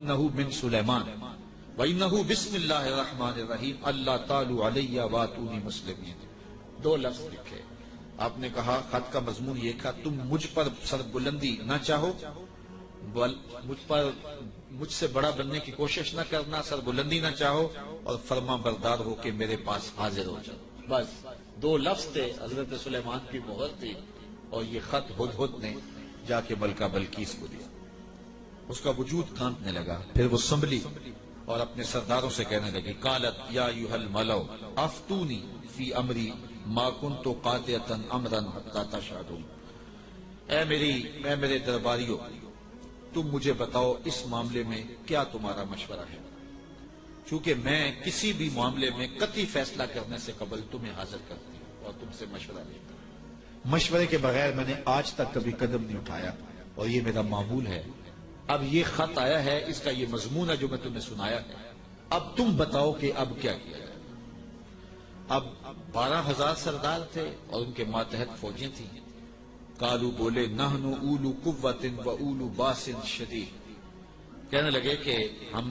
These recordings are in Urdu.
انہو من سلیمان وانہو بسم اللہ الرحمن الرحیم اللہ تعالی علیہ واتونی مسلمین. دو لفظ لکھے. آپ نے کہا خط کا مضمون یہ تھا تم مجھ پر سر بلندی نہ چاہو، مجھ سے بڑا بننے کی کوشش نہ کرنا، سر بلندی نہ چاہو اور فرما بردار ہو کہ میرے پاس حاضر ہو جاؤ. بس دو لفظ تھے، حضرت سلیمان کی مہر تھی، اور یہ خط ہدہد نے جا کے ملکہ بلقیس کو دیا. اس کا وجود کانپنے لگا. پھر وہ سنبھلی اور اپنے سرداروں سے کہنے لگی قالت یا ایھا الملؤ افتونی فی امری ما کنت قاطعۃ امرا حتی تشہدون. اے میرے درباریوں، تم مجھے بتاؤ اس معاملے میں کیا تمہارا مشورہ ہے، چونکہ میں کسی بھی معاملے میں قطعی فیصلہ کرنے سے قبل تمہیں حاضر کرتی ہوں اور تم سے مشورہ لیتا ہوں. مشورے کے بغیر میں نے آج تک کبھی قدم نہیں اٹھایا اور یہ میرا معمول ہے. اب یہ خط آیا ہے، اس کا یہ مضمون ہے جو میں تمہیں سنایا ہے. اب تم بتاؤ کہ اب کیا کیا جائے. اب 12,000 سردار تھے اور ان کے ماتحت فوجیں تھیں. قالو بولے نحن اولو قوت و اولو باس شدید. کہنے لگے کہ ہم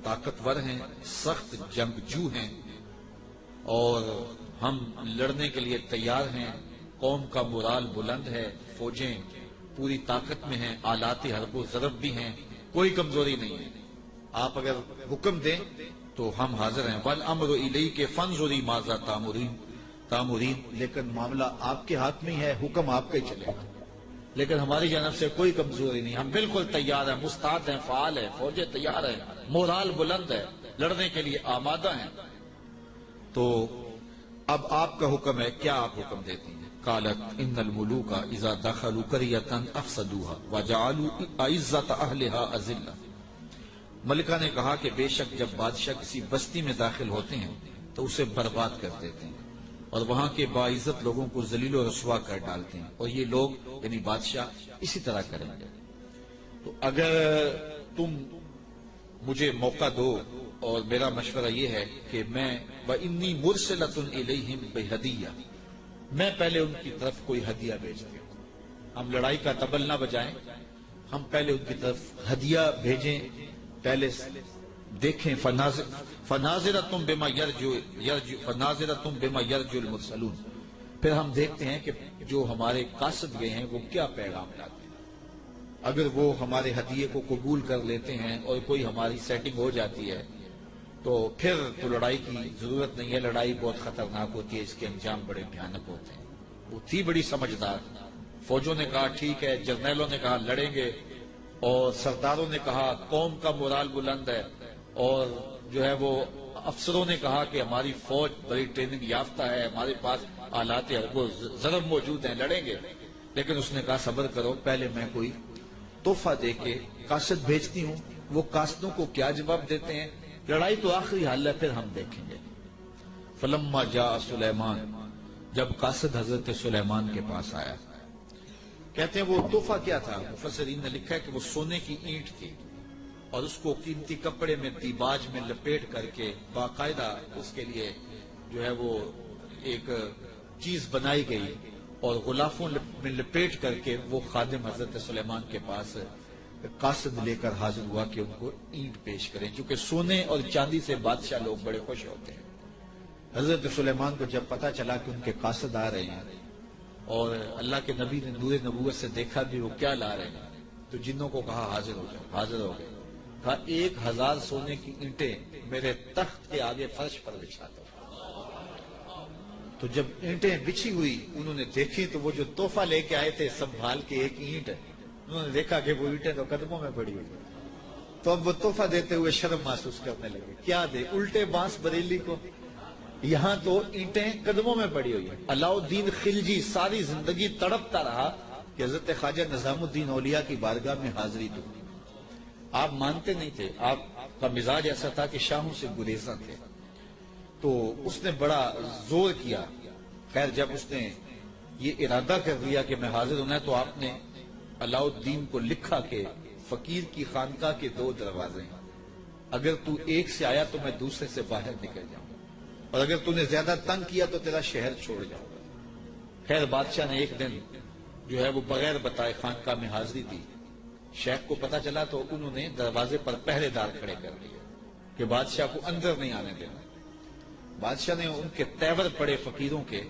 طاقتور ہیں، سخت جنگجو ہیں اور ہم لڑنے کے لیے تیار ہیں. قوم کا مورال بلند ہے، فوجیں پوری طاقت میں ہیں، آلات حرب و ضرب بھی ہیں، کوئی کمزوری نہیں ہے. آپ اگر حکم دیں تو ہم حاضر ہیں. والامر الیک فانظری ماذا تامرین. لیکن معاملہ آپ کے ہاتھ میں ہی ہے، حکم آپ کا ہی چلے گا، لیکن ہماری جانب سے کوئی کمزوری نہیں. ہم بالکل تیار ہیں، مستعد ہیں، فعال ہیں، فوجیں تیار ہیں، مورال بلند ہے، لڑنے کے لیے آمادہ ہیں. تو اب آپ کا حکم ہے، کیا آپ حکم دیتی ہیں؟ قالت ان الملوک اذا دخلوا قریۃ افسدوها وجعلوا اعزۃ اہلها اذلہ. ملکہ نے کہا کہ بے شک جب بادشاہ کسی بستی میں داخل ہوتے ہیں تو اسے برباد کر دیتے ہیں اور وہاں کے باعزت لوگوں کو ذلیل و رسوا کر ڈالتے ہیں، اور یہ لوگ یعنی بادشاہ اسی طرح کریں گے. تو اگر تم مجھے موقع دو، اور میرا مشورہ یہ ہے کہ میں وانی مرسلۃ الیہم بہدیہ، میں پہلے ان کی طرف کوئی ہدیہ بھیجتی ہوں. ہم لڑائی کا طبل نہ بجائیں، ہم پہلے ان کی طرف ہدیہ بھیجیں. پہلے دیکھیں فناظرۃ بما یرجو المرسلون. پھر ہم دیکھتے ہیں کہ جو ہمارے قاصد گئے ہیں وہ کیا پیغام لاتے ہیں. اگر وہ ہمارے ہدیے کو قبول کر لیتے ہیں اور کوئی ہماری سیٹنگ ہو جاتی ہے تو پھر تو لڑائی کی ضرورت نہیں ہے. لڑائی بہت خطرناک ہوتی ہے، اس کے انجام بڑے بھیانک ہوتے ہیں. وہ تھی بڑی سمجھدار. فوجوں نے کہا ٹھیک ہے، جرنیلوں نے کہا لڑیں گے، اور سرداروں نے کہا قوم کا مورال بلند ہے، اور جو ہے وہ افسروں نے کہا کہ ہماری فوج بڑی ٹریننگ یافتہ ہے، ہمارے پاس آلات حرب و ضرب موجود ہیں، لڑیں گے. لیکن اس نے کہا صبر کرو، پہلے میں کوئی تحفہ دے کے قاصد بھیجتی ہوں. وہ قاصدوں کو کیا جواب دیتے ہیں؟ لڑائی تو آخری حل ہے، پھر ہم دیکھیں گے. فلما جاء سلیمان، جب قاصد حضرت سلیمان کے پاس آیا. کہتے ہیں وہ تحفہ کیا تھا؟ مفسرین نے لکھا ہے کہ وہ سونے کی اینٹ تھی اور اس کو قیمتی کپڑے میں دیباج میں لپیٹ کر کے باقاعدہ اس کے لیے جو ہے وہ ایک چیز بنائی گئی اور غلافوں میں لپیٹ کر کے وہ خادم حضرت سلیمان کے پاس قاصد لے کر حاضر ہوا کہ ان کو اینٹ پیش کریں، کیونکہ سونے اور چاندی سے بادشاہ لوگ بڑے خوش ہوتے ہیں. حضرت سلیمان کو جب پتا چلا کہ ان کے قاصد آ رہے ہیں اور اللہ کے نبی نے نور نبوت سے دیکھا بھی وہ کیا لا رہے ہیں، تو جنوں کو کہا حاضر ہو جاؤ. حاضر ہو گئے. کہا 1,000 سونے کی اینٹیں میرے تخت کے آگے فرش پر بچھا دو. تو جب اینٹیں بچھی ہوئی انہوں نے دیکھی تو وہ جو تحفہ لے کے آئے تھے سنبھال کے ایک اینٹ، انہوں نے دیکھا کہ وہ اینٹیں تو قدموں میں پڑی ہوئی. تو اب وہ تحفہ دیتے ہوئے شرم محسوس کرنے لگے. کیا دے؟ الٹے بانس بریلی کو، یہاں تو اینٹیں قدموں میں پڑی ہوئی ہیں. علاؤ الدین خلجی ساری زندگی تڑپتا رہا کہ حضرت خواجہ نظام الدین اولیاء کی بارگاہ میں حاضری دو. آپ مانتے نہیں تھے، آپ کا مزاج ایسا تھا کہ شاہوں سے گریزاں تھے. تو اس نے بڑا زور کیا. خیر جب اس نے یہ ارادہ کر دیا کہ میں حاضر ہونا ہے تو آپ نے علاؤ الدین کو لکھا کہ فقیر کی خانقاہ کے 2 دروازے ہیں، اگر تو ایک سے آیا تو میں دوسرے سے باہر نکل جاؤں، اور اگر تو نے زیادہ تنگ کیا تو تیرا شہر چھوڑ جاؤں گا. خیر بادشاہ نے ایک دن جو ہے وہ بغیر بتائے خانقاہ میں حاضری دی شیخ کو پتا چلا تو انہوں نے دروازے پر پہرے دار کھڑے کر دیے کہ بادشاہ کو اندر نہیں آنے دینا۔ بادشاہ نے ان کے تیور پڑے فقیروں کے